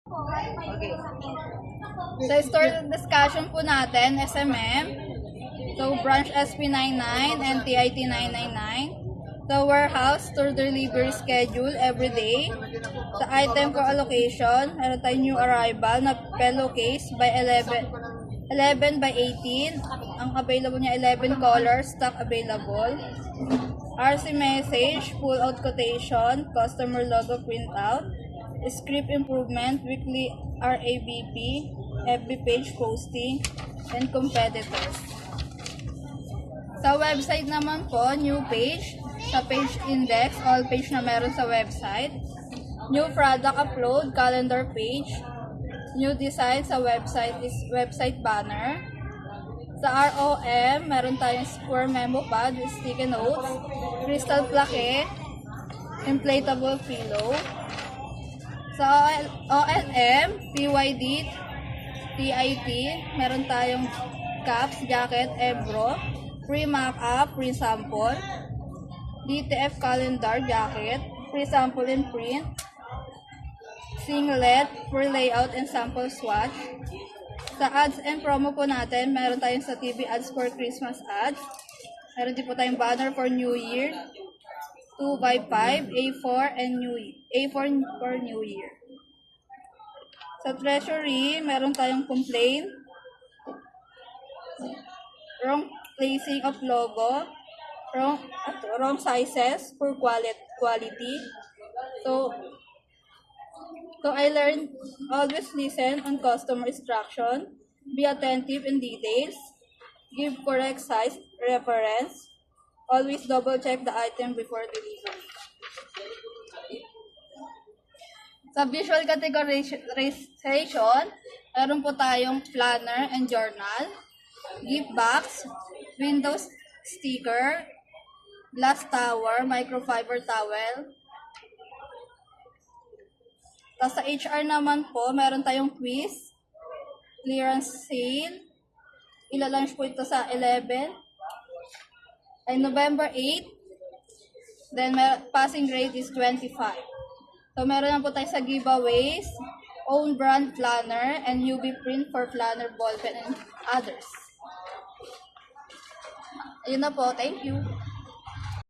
Okay. Sa store discussion po natin, SMM. So, branch SP99 and TIT 999. The warehouse store delivery schedule every day. Sa item for allocation, meron tayong new arrival na pillowcase by 11 by 18. Ang available niya 11 colors, stock available. RC message, pull out quotation, customer logo printout, script improvement, weekly RABP, FB page posting, and competitors. Sa website naman po, new page, sa page index, all page na meron sa website. New product upload, calendar page. New design sa website is website banner. Sa ROM, meron tayong square memo pad with sticky notes, crystal plaque, inflatable pillow. Sa OLM, PYD, TIT, meron tayong caps, jacket, ebro, free mock-up, free sample, DTF calendar, jacket, free sample and print, singlet, free layout and sample swatch. Sa ads and promo po natin, meron tayong sa TV ads for Christmas ads. Meron din po tayong banner for New Year, 2x5, A4, and A4 for New Year. Sa treasury, meron tayong complaint, wrong placing of logo, wrong sizes for quality. So I learned, always listen on customer instruction, be attentive in details, give correct size reference, always double check the item before delivery. Sa visual categorization, meron po tayong planner and journal, gift box, windows sticker, glass tower, microfiber towel. Tapos sa HR naman po, meron tayong quiz, clearance sale, ilalunch po ito sa 11, ay November 8, then passing grade is 25. So meron na po tayo sa giveaways, own brand planner, and UV print for planner, ballpen, and others. Ayun na po, thank you.